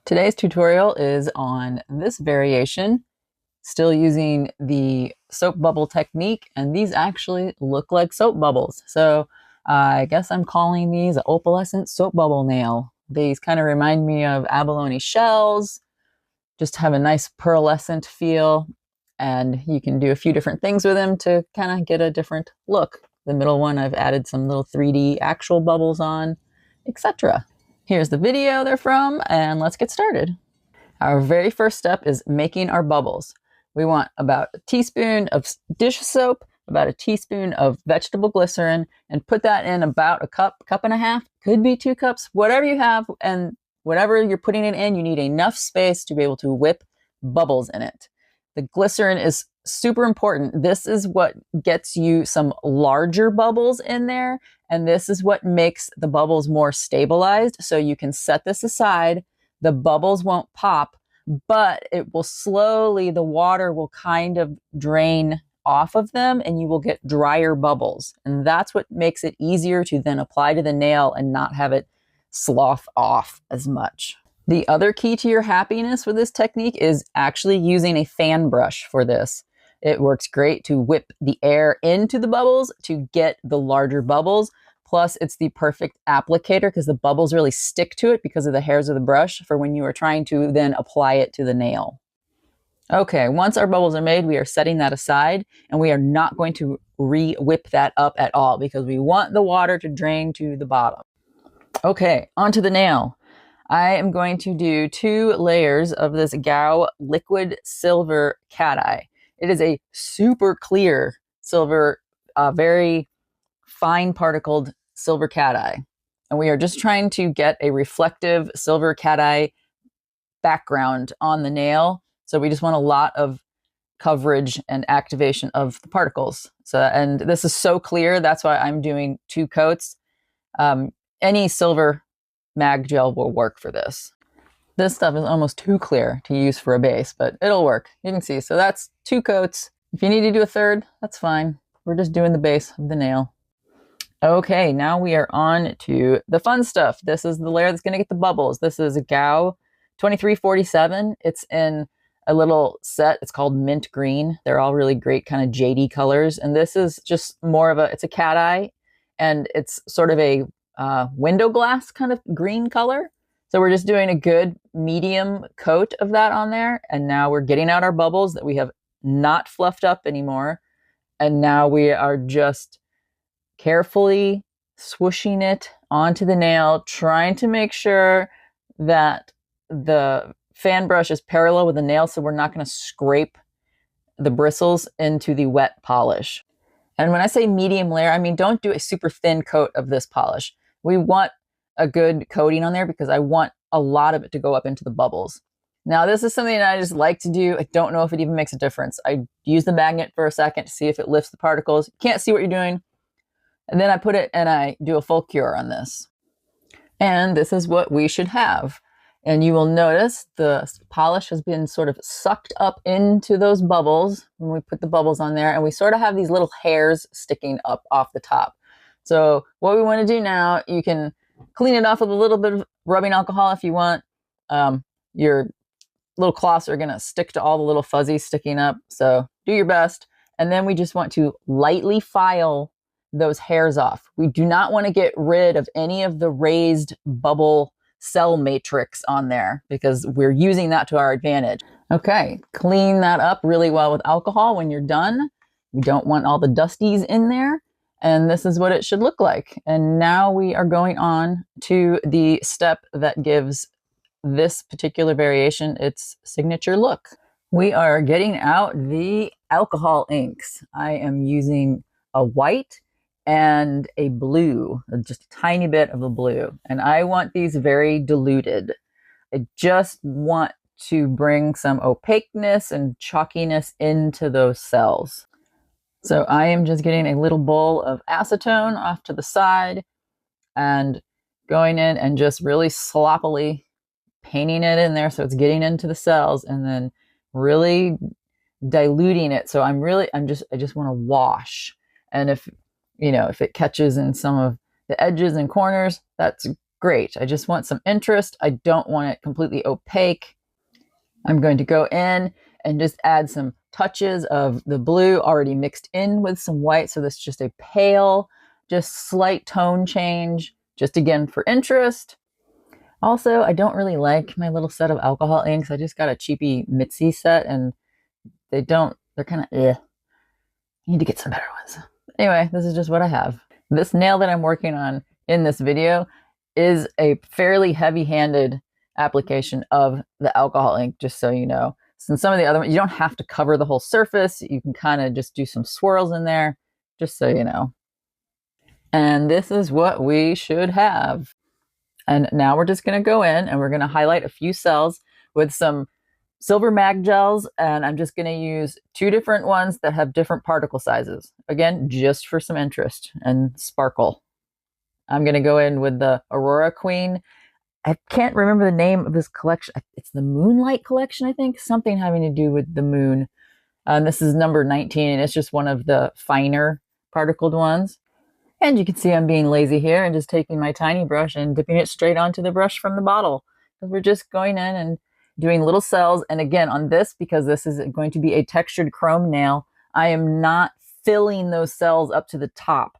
Today's tutorial is on this variation, still using the soap bubble technique, and these actually look like soap bubbles. So I guess I'm calling these an opalescent soap bubble nail. These kind of remind me of abalone shells, just have a nice pearlescent feel, and you can do a few different things with them to kind of get a different look. The middle one I've added some little 3D actual bubbles on, etc. Here's the video they're from, and let's get started. Our very first step is making our bubbles. We want about a teaspoon of dish soap, about a teaspoon of vegetable glycerin, and put that in about a cup and a half, could be 2 cups, whatever you have, and whatever you're putting it in, you need enough space to be able to whip bubbles in it. The glycerin is super important. This is what gets you some larger bubbles in there, and this is what makes the bubbles more stabilized. So you can set this aside. The bubbles won't pop, but it will slowly, the water will kind of drain off of them and you will get drier bubbles. And that's what makes it easier to then apply to the nail and not have it slough off as much. The other key to your happiness with this technique is actually using a fan brush for this. It works great to whip the air into the bubbles to get the larger bubbles. Plus, it's the perfect applicator because the bubbles really stick to it because of the hairs of the brush for when you are trying to then apply it to the nail. Okay, once our bubbles are made, we are setting that aside, and we are not going to re-whip that up at all because we want the water to drain to the bottom. Okay, onto the nail. I am going to do 2 layers of this Gaoy liquid silver cat eye. It is a super clear silver, very fine particled silver cat eye. And we are just trying to get a reflective silver cat eye background on the nail. So we just want a lot of coverage and activation of the particles. So, and this is so clear, that's why I'm doing 2 coats. Any silver mag gel will work for this. This stuff is almost too clear to use for a base, but it'll work. You can see, so that's 2 coats. If you need to do a third, that's fine. We're just doing the base of the nail. Okay, now we are on to the fun stuff. This is the layer that's going to get the bubbles. This is a Gaoy 2347. It's in a little set. It's called mint green. They're all really great kind of jadey colors. And this is just more of a, it's a cat eye, and it's sort of a window glass kind of green color. So we're just doing a good medium coat of that on there. And now we're getting out our bubbles that we have not fluffed up anymore. And now we are just carefully swooshing it onto the nail, trying to make sure that the fan brush is parallel with the nail so we're not going to scrape the bristles into the wet polish. And when I say medium layer, I mean don't do a super thin coat of this polish. We want a good coating on there because I want a lot of it to go up into the bubbles. Now, this is something that I just like to do. I don't know if it even makes a difference. I use the magnet for a second to see if it lifts the particles. You can't see what you're doing. And then I put it and I do a full cure on this. And this is what we should have. And you will notice the polish has been sort of sucked up into those bubbles when we put the bubbles on there. And we sort of have these little hairs sticking up off the top. So what we want to do now, you can clean it off with a little bit of rubbing alcohol if you want. Your little cloths are going to stick to all the little fuzzies sticking up. So do your best. And then we just want to lightly file those hairs off. We do not want to get rid of any of the raised bubble cell matrix on there because we're using that to our advantage. Okay, clean that up really well with alcohol when you're done. We don't want all the dusties in there. And this is what it should look like. And now we are going on to the step that gives this particular variation its signature look. We are getting out the alcohol inks. I am using a white and a blue, just a tiny bit of a blue. And I want these very diluted. I just want to bring some opaqueness and chalkiness into those cells. So I am just getting a little bowl of acetone off to the side and going in and just really sloppily painting it in there so it's getting into the cells and then really diluting it. So I just want to wash. And if it catches in some of the edges and corners, that's Great. I just want some interest. I don't want it completely opaque. I'm going to go in and just add some touches of the blue already mixed in with some white. So this is just a pale, just slight tone change, just again for interest. Also, I don't really like my little set of alcohol inks. I just got a cheapy Mizhse set and they're kind of, I need to get some better ones. Anyway, this is just what I have. This nail that I'm working on in this video is a fairly heavy-handed application of the alcohol ink, just so you know. Since some of the other ones, you don't have to cover the whole surface. You can kind of just do some swirls in there, just so you know. And this is what we should have. And now we're just going to go in and we're going to highlight a few cells with some silver mag gels. And I'm just going to use 2 different ones that have different particle sizes. Again, just for some interest and sparkle. I'm going to go in with the Aurora Queen. I can't remember the name of this collection. It's the Moonlight collection, I think. Something having to do with the moon. This is number 19, and it's just one of the finer particled ones. And you can see I'm being lazy here and just taking my tiny brush and dipping it straight onto the brush from the bottle. Because we're just going in and doing little cells. And again, on this, because this is going to be a textured chrome nail, I am not filling those cells up to the top.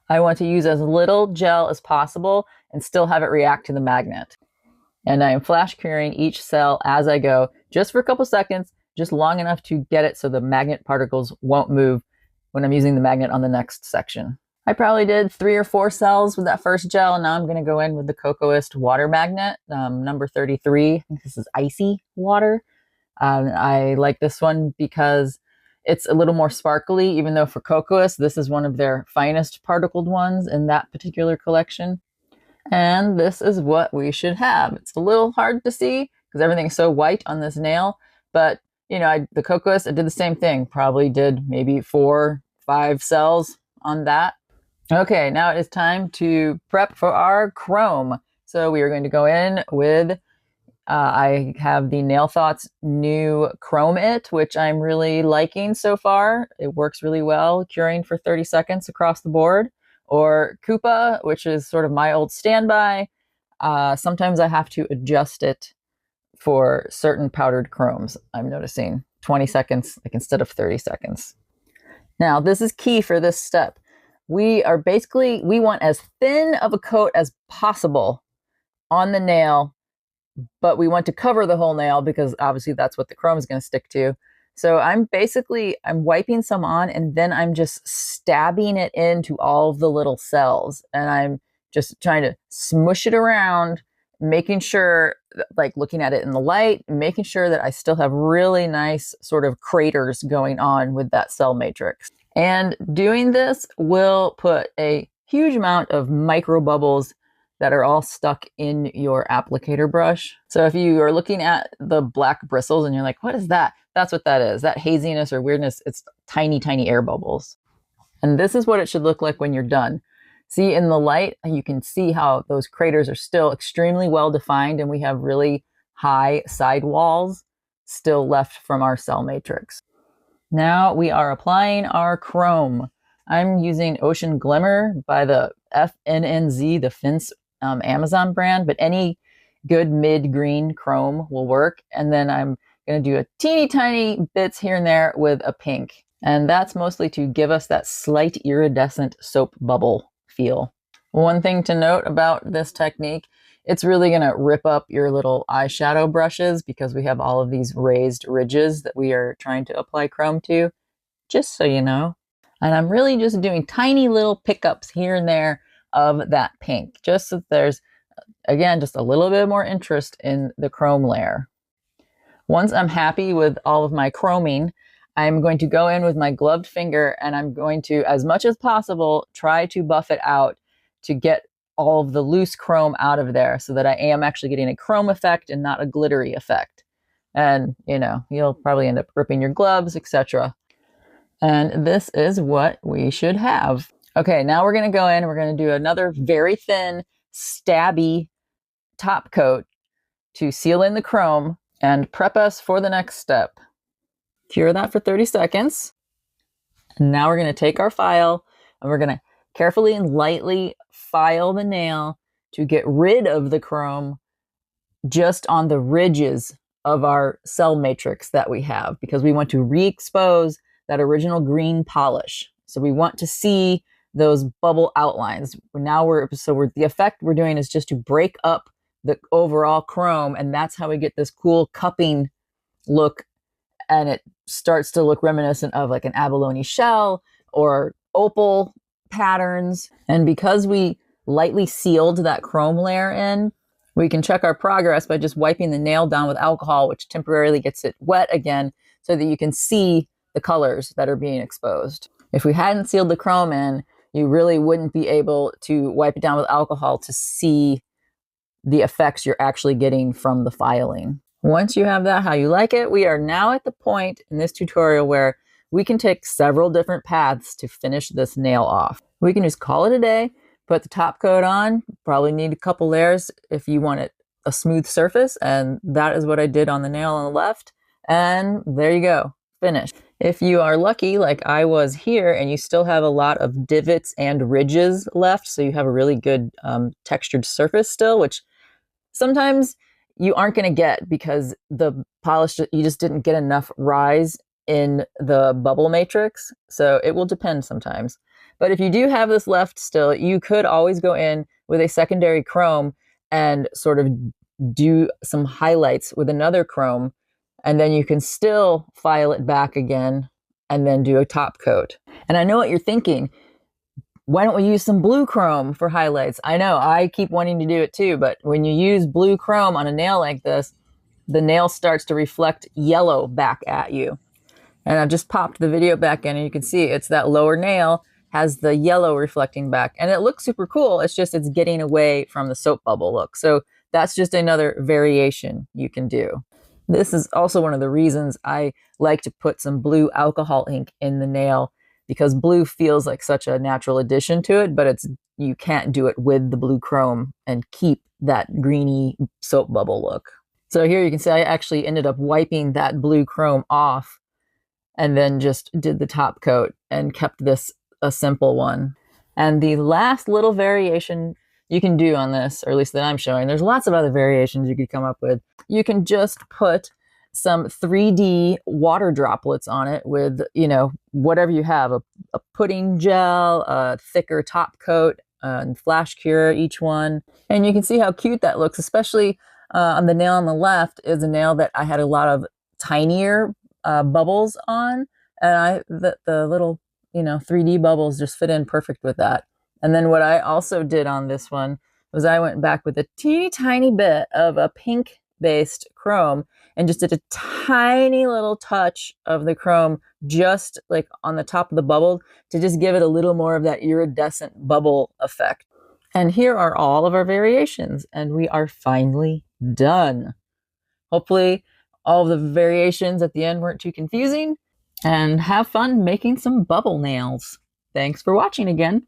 I want to use as little gel as possible and still have it react to the magnet. And I am flash curing each cell as I go, just for a couple seconds, just long enough to get it so the magnet particles won't move when I'm using the magnet on the next section. I probably did 3 or 4 cells with that first gel, and now I'm going to go in with the Cocoist water magnet, number 33. I think this is icy water. I like this one because it's a little more sparkly, even though for Cocoist, this is one of their finest particled ones in that particular collection. And this is what we should have. It's a little hard to see because everything's so white on this nail, but you know, the Cocoist, I did the same thing. Probably did maybe 4, 5 cells on that. Okay, now it is time to prep for our chrome. So we are going to go in with, I have the Nail Thoughts new Chrome It, which I'm really liking so far. It works really well, curing for 30 seconds across the board. Or Koopa, which is sort of my old standby. Sometimes I have to adjust it for certain powdered chromes, I'm noticing. 20 seconds, like instead of 30 seconds. Now, this is key for this step. We want as thin of a coat as possible on the nail, but we want to cover the whole nail because obviously that's what the chrome is going to stick to. So I'm wiping some on and then I'm just stabbing it into all of the little cells. And I'm just trying to smush it around, making sure, like looking at it in the light, making sure that I still have really nice sort of craters going on with that cell matrix. And doing this will put a huge amount of micro bubbles that are all stuck in your applicator brush. So if you are looking at the black bristles and you're like, what is that? That's what that is. That haziness or weirdness, it's tiny, tiny air bubbles. And this is what it should look like when you're done. See, in the light, you can see how those craters are still extremely well defined and we have really high side walls still left from our cell matrix. Now we are applying our chrome. I'm using Ocean Glimmer by the FNNZ, the Fince Amazon brand, but any good mid-green chrome will work. And then I'm going to do a teeny tiny bits here and there with a pink. And that's mostly to give us that slight iridescent soap bubble feel. One thing to note about this technique, it's really going to rip up your little eyeshadow brushes because we have all of these raised ridges that we are trying to apply chrome to, just so you know. And I'm really just doing tiny little pickups here and there of that pink, just so there's, again, just a little bit more interest in the chrome layer. Once I'm happy with all of my chroming, I'm going to go in with my gloved finger and I'm going to, as much as possible, try to buff it out to get all of the loose chrome out of there so that I am actually getting a chrome effect and not a glittery effect. And, you know, you'll probably end up ripping your gloves, etc. And this is what we should have. Okay, now we're going to go in and we're going to do another very thin, stabby top coat to seal in the chrome and prep us for the next step. Cure that for 30 seconds. And now we're going to take our file and we're going to carefully and lightly file the nail to get rid of the chrome just on the ridges of our cell matrix that we have, because we want to re-expose that original green polish. So we want to see those bubble outlines. The effect we're doing is just to break up the overall chrome, and that's how we get this cool cupping look, and it starts to look reminiscent of like an abalone shell or opal patterns. And because we lightly sealed that chrome layer in, we can check our progress by just wiping the nail down with alcohol, which temporarily gets it wet again so that you can see the colors that are being exposed. If we hadn't sealed the chrome in, you really wouldn't be able to wipe it down with alcohol to see the effects you're actually getting from the filing. Once you have that how you like it, we are now at the point in this tutorial where we can take several different paths to finish this nail off. We can just call it a day, put the top coat on, probably need a couple layers if you want it a smooth surface, and that is what I did on the nail on the left, and there you go, finished. If you are lucky, like I was here, and you still have a lot of divots and ridges left, so you have a really good textured surface still, which sometimes you aren't going to get because the polish, you just didn't get enough rise in the bubble matrix. So it will depend sometimes. But if you do have this left still, you could always go in with a secondary chrome and sort of do some highlights with another chrome, and then you can still file it back again and then do a top coat. And I know what you're thinking. Why don't we use some blue chrome for highlights? I know, I keep wanting to do it too, but when you use blue chrome on a nail like this, the nail starts to reflect yellow back at you. And I've just popped the video back in, and you can see it's that lower nail has the yellow reflecting back, and it looks super cool. It's just, it's getting away from the soap bubble look. So that's just another variation you can do. This is also one of the reasons I like to put some blue alcohol ink in the nail, because blue feels like such a natural addition to it, but you can't do it with the blue chrome and keep that greeny soap bubble look. So here you can see I actually ended up wiping that blue chrome off and then just did the top coat and kept this a simple one. And the last little variation you can do on this, or at least that I'm showing, there's lots of other variations you could come up with. You can just put some 3D water droplets on it with, whatever you have, a pudding gel, a thicker top coat, and flash cure each one. And you can see how cute that looks, especially on the nail on the left is a nail that I had a lot of tinier bubbles on, and the little 3D bubbles just fit in perfect with that. And then what I also did on this one was I went back with a teeny tiny bit of a pink based chrome and just did a tiny little touch of the chrome just like on the top of the bubble to just give it a little more of that iridescent bubble effect. And here are all of our variations, and we are finally done. Hopefully all of the variations at the end weren't too confusing, and have fun making some bubble nails. Thanks for watching again.